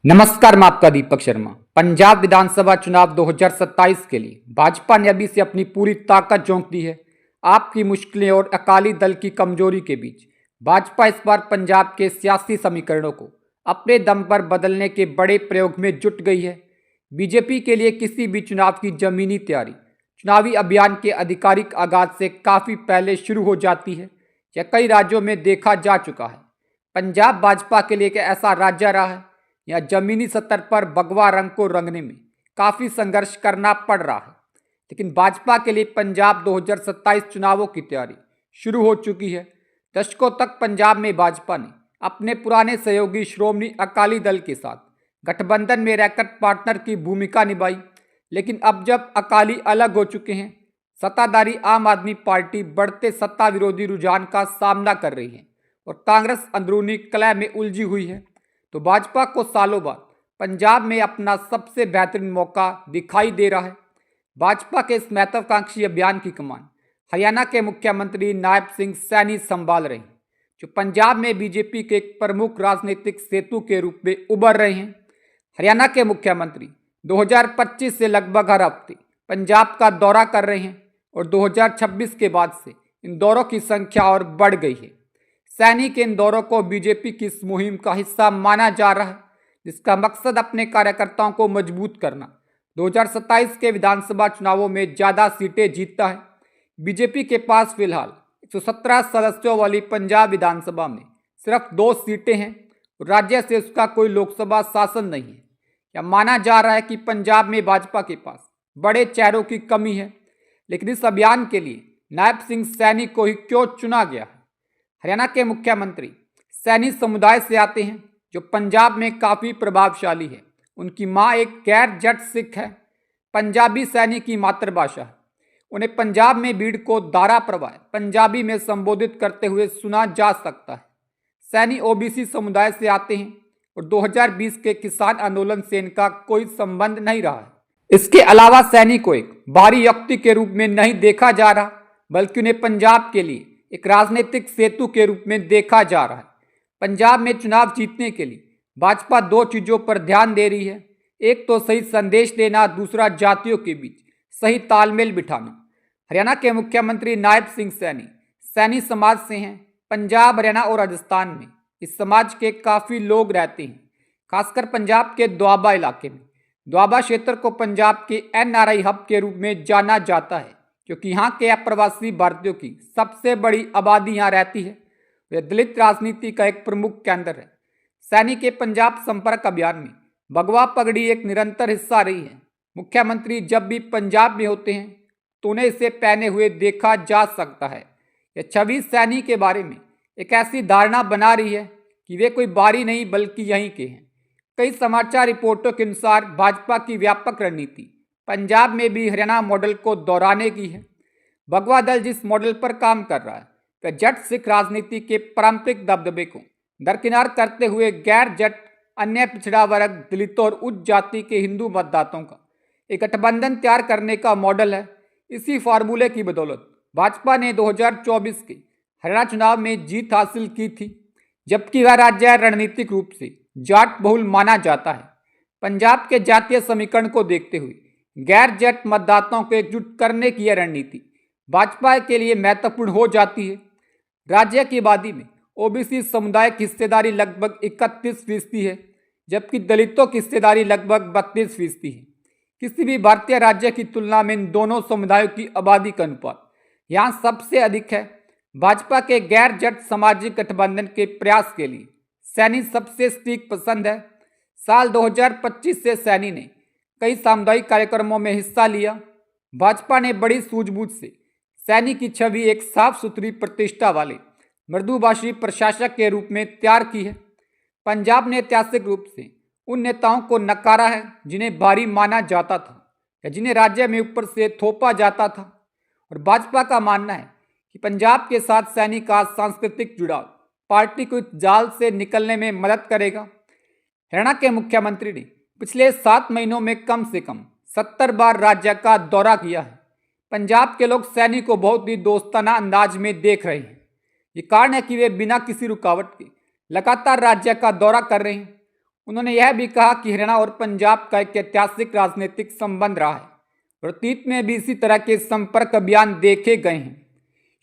नमस्कार, मैं आपका दीपक शर्मा। पंजाब विधानसभा चुनाव 2027 के लिए भाजपा ने अभी से अपनी पूरी ताकत झोंक दी है। आपकी मुश्किलें और अकाली दल की कमजोरी के बीच भाजपा इस बार पंजाब के सियासी समीकरणों को अपने दम पर बदलने के बड़े प्रयोग में जुट गई है। बीजेपी के लिए किसी भी चुनाव की जमीनी तैयारी चुनावी अभियान के आधिकारिक आगाज से काफ़ी पहले शुरू हो जाती है। यह कई राज्यों में देखा जा चुका है। पंजाब भाजपा के लिए एक ऐसा राज्य रहा है या जमीनी स्तर पर भगवा रंग को रंगने में काफ़ी संघर्ष करना पड़ रहा है। लेकिन भाजपा के लिए पंजाब 2027 चुनावों की तैयारी शुरू हो चुकी है। दशकों तक पंजाब में भाजपा ने अपने पुराने सहयोगी श्रोमणी अकाली दल के साथ गठबंधन में रहकर पार्टनर की भूमिका निभाई। लेकिन अब जब अकाली अलग हो चुके हैं, सत्ताधारी आम आदमी पार्टी बढ़ते सत्ता विरोधी रुझान का सामना कर रही है और कांग्रेस अंदरूनी कलह में उलझी हुई है, तो भाजपा को सालों बाद पंजाब में अपना सबसे बेहतरीन मौका दिखाई दे रहा है। भाजपा के इस महत्वाकांक्षी अभियान की कमान हरियाणा के मुख्यमंत्री नायब सिंह सैनी संभाल रहे हैं, जो पंजाब में बीजेपी के एक प्रमुख राजनीतिक सेतु के रूप में उभर रहे हैं। हरियाणा के मुख्यमंत्री 2025 से लगभग हर हफ्ते पंजाब का दौरा कर रहे हैं और 2026 के बाद से इन दौरों की संख्या और बढ़ गई है। सैनी के इन दौरों को बीजेपी की इस मुहिम का हिस्सा माना जा रहा है, जिसका मकसद अपने कार्यकर्ताओं को मजबूत करना 2027 के विधानसभा चुनावों में ज़्यादा सीटें जीतता है। बीजेपी के पास फिलहाल 117 सदस्यों वाली पंजाब विधानसभा में सिर्फ 2 सीटें हैं और राज्य से उसका कोई लोकसभा शासन नहीं है। यह माना जा रहा है कि पंजाब में भाजपा के पास बड़े चेहरों की कमी है। लेकिन इस अभियान के लिए नायब सिंह सैनी को ही क्यों चुना गया है? हरियाणा के मुख्यमंत्री सैनी समुदाय से आते हैं, जो पंजाब में काफ़ी प्रभावशाली है। उनकी मां एक गैर जट सिख है। पंजाबी सैनी की मातृभाषा है। उन्हें पंजाब में भीड़ को दारा प्रवाह पंजाबी में संबोधित करते हुए सुना जा सकता है। सैनी ओबीसी समुदाय से आते हैं और 2020 के किसान आंदोलन से इनका कोई संबंध नहीं रहा है। इसके अलावा सैनी को एक बाहरी व्यक्ति के रूप में नहीं देखा जा रहा, बल्कि उन्हें पंजाब के लिए एक राजनीतिक सेतु के रूप में देखा जा रहा है। पंजाब में चुनाव जीतने के लिए भाजपा 2 चीज़ों पर ध्यान दे रही है। एक तो सही संदेश देना, दूसरा जातियों के बीच सही तालमेल बिठाना। हरियाणा के मुख्यमंत्री नायब सिंह सैनी सैनी समाज से हैं। पंजाब, हरियाणा और राजस्थान में इस समाज के काफ़ी लोग रहते हैं, खासकर पंजाब के दोआबा इलाके में। दोआबा क्षेत्र को पंजाब के एनआरआई हब के रूप में जाना जाता है, क्योंकि यहाँ के अप्रवासी भारतीयों की सबसे बड़ी आबादी यहाँ रहती है। यह दलित राजनीति का एक प्रमुख केंद्र है। सैनी के पंजाब संपर्क अभियान में भगवा पगड़ी एक निरंतर हिस्सा रही है। मुख्यमंत्री जब भी पंजाब में होते हैं तो उन्हें इसे पहने हुए देखा जा सकता है। यह छवि सैनी के बारे में एक ऐसी धारणा बना रही है कि वे कोई बाहरी नहीं बल्कि यहीं के हैं। कई समाचार रिपोर्टों के अनुसार भाजपा की व्यापक रणनीति पंजाब में भी हरियाणा मॉडल को दोहराने की है। भगवा दल जिस मॉडल पर काम कर रहा है वह जट सिख राजनीति के पारंपरिक दबदबे को दरकिनार करते हुए गैर जट, अन्य पिछड़ा वर्ग, दलितों और उच्च जाति के हिंदू मतदाताओं का एक गठबंधन तैयार करने का मॉडल है। इसी फार्मूले की बदौलत भाजपा ने 2024 के हरियाणा चुनाव में जीत हासिल की थी, जबकि वह राज्य रणनीतिक रूप से जाट बहुल माना जाता है। पंजाब के जातीय समीकरण को देखते हुए गैर जट मतदाताओं को एकजुट करने की यह रणनीति भाजपा के लिए महत्वपूर्ण हो जाती है। राज्य की आबादी में ओबीसी समुदाय की हिस्सेदारी लगभग 31% है, जबकि दलितों की हिस्सेदारी लगभग 32% है। किसी भी भारतीय राज्य की तुलना में इन दोनों समुदायों की आबादी का अनुपात यहाँ सबसे अधिक है। भाजपा के गैर जट सामाजिक गठबंधन के प्रयास के लिए सैनी सबसे सटीक पसंद है। साल 2025 से सैनी ने कई सामुदायिक कार्यक्रमों में हिस्सा लिया। भाजपा ने बड़ी सूझबूझ से सैनी की छवि एक साफ सुथरी प्रतिष्ठा वाले मृदुभाषी प्रशासक के रूप में तैयार की है। पंजाब ने ऐतिहासिक रूप से उन नेताओं को नकारा है जिन्हें भारी माना जाता था या जिन्हें राज्य में ऊपर से थोपा जाता था, और भाजपा का मानना है कि पंजाब के साथ सैनी का सांस्कृतिक जुड़ाव पार्टी को इस जाल से निकलने में मदद करेगा। हरियाणा के मुख्यमंत्री ने पिछले 7 महीनों में कम से कम 70 बार राज्य का दौरा किया है। पंजाब के लोग सैनी को बहुत ही दोस्ताना अंदाज में देख रहे हैं। ये कारण है कि वे बिना किसी रुकावट के लगातार राज्य का दौरा कर रहे हैं उन्होंने यह भी कहा कि हरियाणा और पंजाब का एक ऐतिहासिक राजनीतिक संबंध रहा है और अतीत में भी इसी तरह के संपर्क अभियान देखे गए हैं।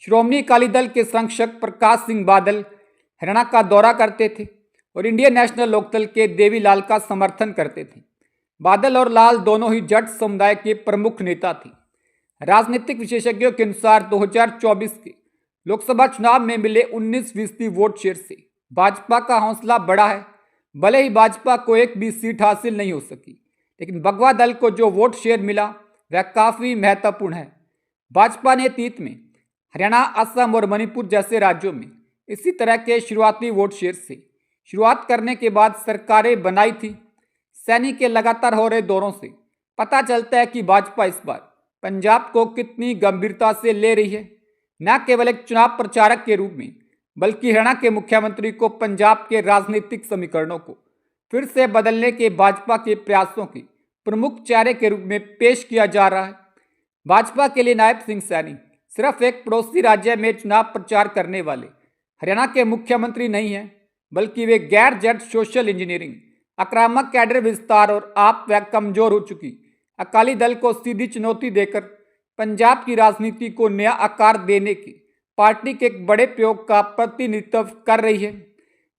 श्रोमणी अकाली दल के संरक्षक प्रकाश सिंह बादल हरियाणा का दौरा करते थे और इंडियन नेशनल लोकदल के देवीलाल का समर्थन करते थे। बादल और लाल दोनों ही जट समुदाय के प्रमुख नेता थे। राजनीतिक विशेषज्ञों के अनुसार 2024 के लोकसभा चुनाव में मिले 19% वोट शेयर से भाजपा का हौसला बढ़ा है। भले ही भाजपा को एक भी सीट हासिल नहीं हो सकी, लेकिन भगवा दल को जो वोट शेयर मिला वह काफ़ी महत्वपूर्ण है। भाजपा ने अतीत में हरियाणा, असम और मणिपुर जैसे राज्यों में इसी तरह के शुरुआती वोट शेयर से शुरुआत करने के बाद सरकारें बनाई थी। सैनी के लगातार हो रहे दौरों से पता चलता है कि भाजपा इस बार पंजाब को कितनी गंभीरता से ले रही है। न केवल एक चुनाव प्रचारक के रूप में, बल्कि हरियाणा के मुख्यमंत्री को पंजाब के राजनीतिक समीकरणों को फिर से बदलने के भाजपा के प्रयासों के प्रमुख चेहरे के रूप में पेश किया जा रहा है। भाजपा के लिए नायब सिंह सैनी सिर्फ एक पड़ोसी राज्य में चुनाव प्रचार करने वाले हरियाणा के मुख्यमंत्री नहीं हैं, बल्कि वे गैर जट सोशल इंजीनियरिंग, आक्रामक कैडर विस्तार और आप व कमजोर हो चुकी अकाली दल को सीधी चुनौती देकर पंजाब की राजनीति को नया आकार देने की पार्टी के एक बड़े प्रयोग का प्रतिनिधित्व कर रही है।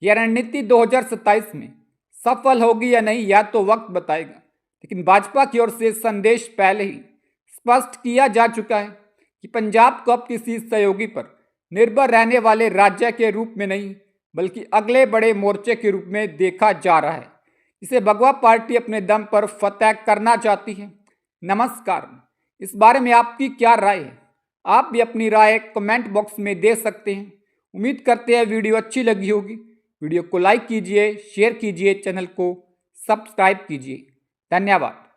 यह रणनीति 2027 में सफल होगी या नहीं, यह तो वक्त बताएगा, लेकिन भाजपा की ओर से संदेश पहले ही स्पष्ट किया जा चुका है कि पंजाब को अब किसी सहयोगी पर निर्भर रहने वाले राज्य के रूप में नहीं, बल्कि अगले बड़े मोर्चे के रूप में देखा जा रहा है। इसे भगवा पार्टी अपने दम पर फतह करना चाहती है। नमस्कार, इस बारे में आपकी क्या राय है? आप भी अपनी राय कमेंट बॉक्स में दे सकते हैं। उम्मीद करते हैं वीडियो अच्छी लगी होगी। वीडियो को लाइक कीजिए, शेयर कीजिए, चैनल को सब्सक्राइब कीजिए। धन्यवाद।